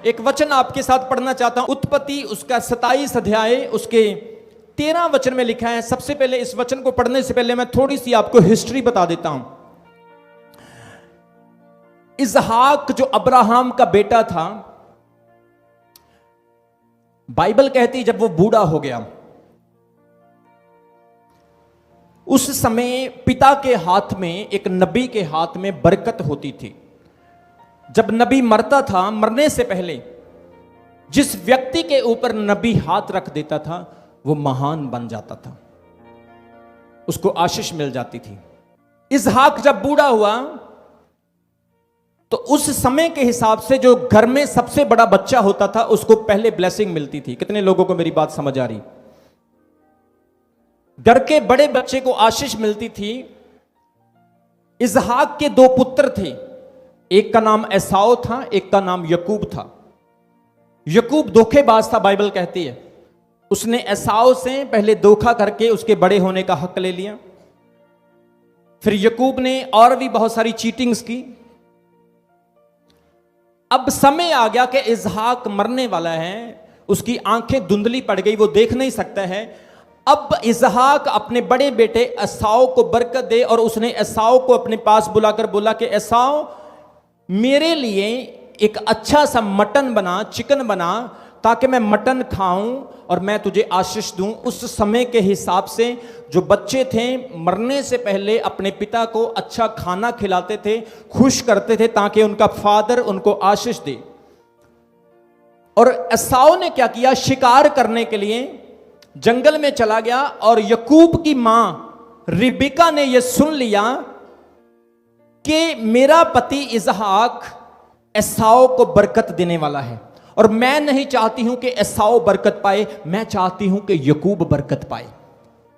एक वचन आपके साथ पढ़ना चाहता हूं। उत्पत्ति उसका 27 अध्याय उसके 13 वचन में लिखा है। सबसे पहले इस वचन को पढ़ने से पहले मैं थोड़ी सी आपको हिस्ट्री बता देता हूं। इसहाक जो अब्राहम का बेटा था, बाइबल कहती जब वो बूढ़ा हो गया, उस समय पिता के हाथ में, एक नबी के हाथ में बरकत होती थी। जब नबी मरता था, मरने से पहले जिस व्यक्ति के ऊपर नबी हाथ रख देता था वो महान बन जाता था, उसको आशीष मिल जाती थी। इसहाक जब बूढ़ा हुआ तो उस समय के हिसाब से जो घर में सबसे बड़ा बच्चा होता था उसको पहले ब्लेसिंग मिलती थी। कितने लोगों को मेरी बात समझ आ रही? घर के बड़े बच्चे को आशीष मिलती थी। इसहाक के 2 पुत्र थे, एक का नाम एसाव था, एक का नाम यकूब था। यकूब धोखेबाज था, बाइबल कहती है। उसने एसाव से पहले धोखा करके उसके बड़े होने का हक ले लिया। फिर यकूब ने और भी बहुत सारी चीटिंग्स की। अब समय आ गया कि इसहाक मरने वाला है, उसकी आंखें धुंधली पड़ गई, वो देख नहीं सकता है। अब इसहाक अपने बड़े बेटे एसाव को बरकत दे, और उसने एसाव को अपने पास बुलाकर बोला कि एसाव, मेरे लिए एक अच्छा सा मटन बना, चिकन बना, ताकि मैं मटन खाऊं और मैं तुझे आशीष दूं। उस समय के हिसाब से जो बच्चे थे मरने से पहले अपने पिता को अच्छा खाना खिलाते थे, खुश करते थे, ताकि उनका फादर उनको आशीष दे। और एसाव ने क्या किया, शिकार करने के लिए जंगल में चला गया, और यकूब की मां रिबिका ने यह सुन लिया कि मेरा पति इसहाक एसाव को बरकत देने वाला है, और मैं नहीं चाहती हूं कि एसाव बरकत पाए, मैं चाहती हूं कि यकूब बरकत पाए,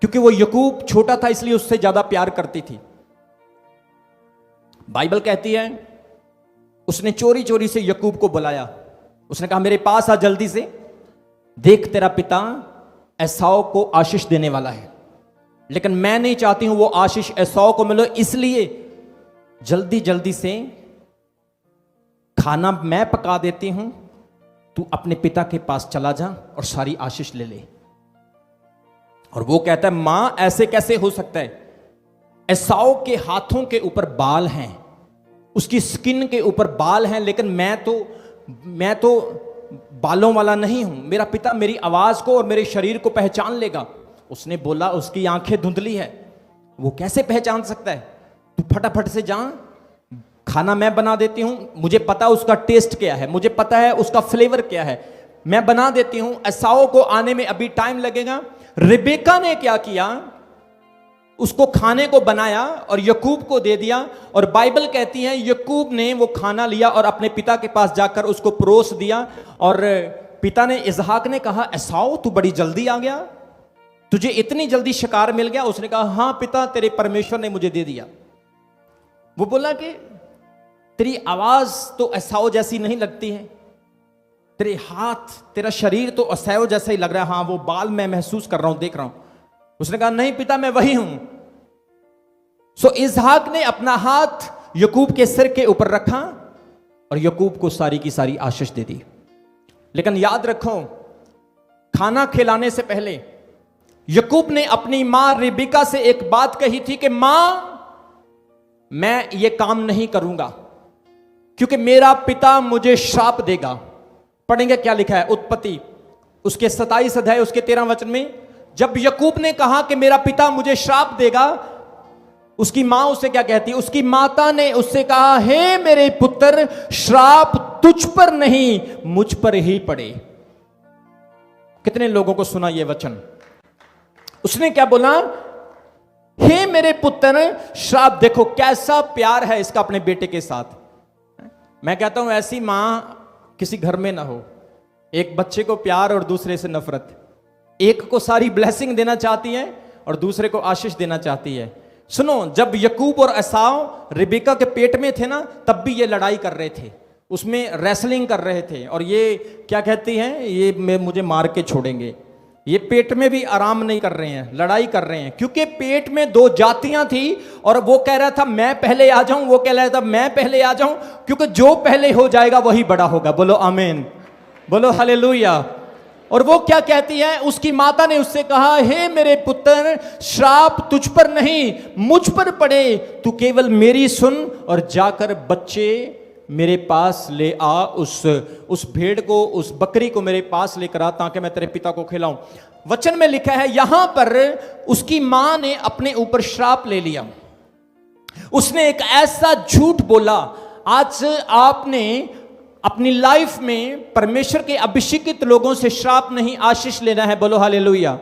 क्योंकि वो यकूब छोटा था इसलिए उससे ज्यादा प्यार करती थी। बाइबल कहती है उसने चोरी चोरी से यकूब को बुलाया। उसने कहा मेरे पास आ जल्दी से, देख तेरा पिता एसाव को आशीष देने वाला है, लेकिन मैं नहीं चाहती हूं वो आशीष एसाव को मिले, इसलिए जल्दी जल्दी से खाना मैं पका देती हूं, तू अपने पिता के पास चला जा और सारी आशीष ले ले। और वो कहता है मां ऐसे कैसे हो सकता है, एसाव के हाथों के ऊपर बाल हैं, उसकी स्किन के ऊपर बाल हैं, लेकिन मैं तो बालों वाला नहीं हूं। मेरा पिता मेरी आवाज को और मेरे शरीर को पहचान लेगा। उसने बोला उसकी आंखें धुंधली है, वो कैसे पहचान सकता है? तू फटाफट से जा, खाना मैं बना देती हूं, मुझे पता उसका टेस्ट क्या है, मुझे पता है उसका फ्लेवर क्या है, मैं बना देती हूं। एसाव को आने में अभी टाइम लगेगा। रिबेका ने क्या किया, उसको खाने को बनाया और यकूब को दे दिया। और बाइबल कहती है यकूब ने वो खाना लिया और अपने पिता के पास जाकर उसको परोस दिया। और पिता ने, इसहाक ने कहा एसाव तू बड़ी जल्दी आ गया, तुझे इतनी जल्दी शिकार मिल गया? उसने कहा हां पिता, तेरे परमेश्वर ने मुझे दे दिया। वो बोला कि तेरी आवाज तो एसाव जैसी नहीं लगती है, तेरे हाथ, तेरा शरीर तो एसाव जैसा ही लग रहा है। हाँ वो बाल मैं महसूस कर रहा हूं, देख रहा हूं। उसने कहा नहीं पिता, मैं वही हूं। सो इसहाक ने अपना हाथ यकूब के सिर के ऊपर रखा और यकूब को सारी की सारी आशीष दे दी। लेकिन याद रखो, खाना खिलाने से पहले यकूब ने अपनी मां रिबिका से एक बात कही थी कि मां, मैं ये काम नहीं करूंगा क्योंकि मेरा पिता मुझे श्राप देगा। पढ़ेंगे क्या लिखा है उत्पत्ति उसके 27 अध्याय उसके 13 वचन में। जब यकूब ने कहा कि मेरा पिता मुझे श्राप देगा, उसकी मां उससे क्या कहती? उसकी माता ने उससे कहा हे मेरे पुत्र, श्राप तुझ पर नहीं मुझ पर ही पड़े। कितने लोगों को सुना यह वचन? उसने क्या बोला? हे मेरे पुत्र, श्राप। देखो कैसा प्यार है इसका अपने बेटे के साथ। मैं कहता हूं ऐसी मां किसी घर में ना हो। एक बच्चे को प्यार और दूसरे से नफरत, एक को सारी ब्लेसिंग देना चाहती है और दूसरे को आशीष देना चाहती है। सुनो, जब यकूब और एसाव रिबिका के पेट में थे ना, तब भी ये लड़ाई कर रहे थे, उसमें रेसलिंग कर रहे थे। और ये क्या कहती हैं, ये मुझे मार के छोड़ेंगे। ये पेट में भी आराम नहीं कर रहे हैं, लड़ाई कर रहे हैं, क्योंकि पेट में 2 जातियां थी और वो कह रहा था मैं पहले आ जाऊं, वो कह रहा था मैं पहले आ जाऊं, क्योंकि जो पहले हो जाएगा वही बड़ा होगा। बोलो आमीन। बोलो हालेलुया। और वो क्या कहती है, उसकी माता ने उससे कहा, हे मेरे पुत्र, श्राप तुझ पर नहीं मुझ पर पड़े, तू केवल मेरी सुन और जाकर बच्चे मेरे पास ले आ, उस भेड़ को, उस बकरी को मेरे पास लेकर आ, ताकि मैं तेरे पिता को खिलाऊं। वचन में लिखा है यहां पर उसकी मां ने अपने ऊपर श्राप ले लिया। उसने एक ऐसा झूठ बोला। आज आपने अपनी लाइफ में परमेश्वर के अभिषेकित लोगों से श्राप नहीं, आशीष लेना है। बोलो हालेलुया।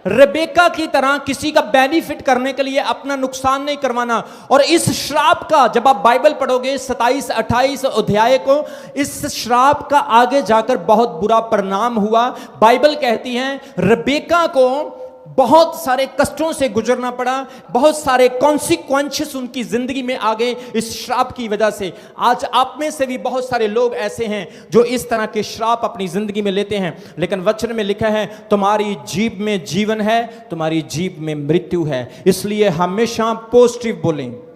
रेबेका की तरह किसी का बेनिफिट करने के लिए अपना नुकसान नहीं करवाना। और इस श्राप का जब आप बाइबल पढ़ोगे 27-28 अध्याय को, इस श्राप का आगे जाकर बहुत बुरा परिणाम हुआ। बाइबल कहती है रेबेका को बहुत सारे कष्टों से गुजरना पड़ा, बहुत सारे कॉन्सिक्वेंसेस उनकी जिंदगी में आ गए इस श्राप की वजह से। आज आप में से भी बहुत सारे लोग ऐसे हैं जो इस तरह के श्राप अपनी जिंदगी में लेते हैं, लेकिन वचन में लिखा है तुम्हारी जीभ में जीवन है, तुम्हारी जीभ में मृत्यु है। इसलिए हमेशा पॉजिटिव बोलें।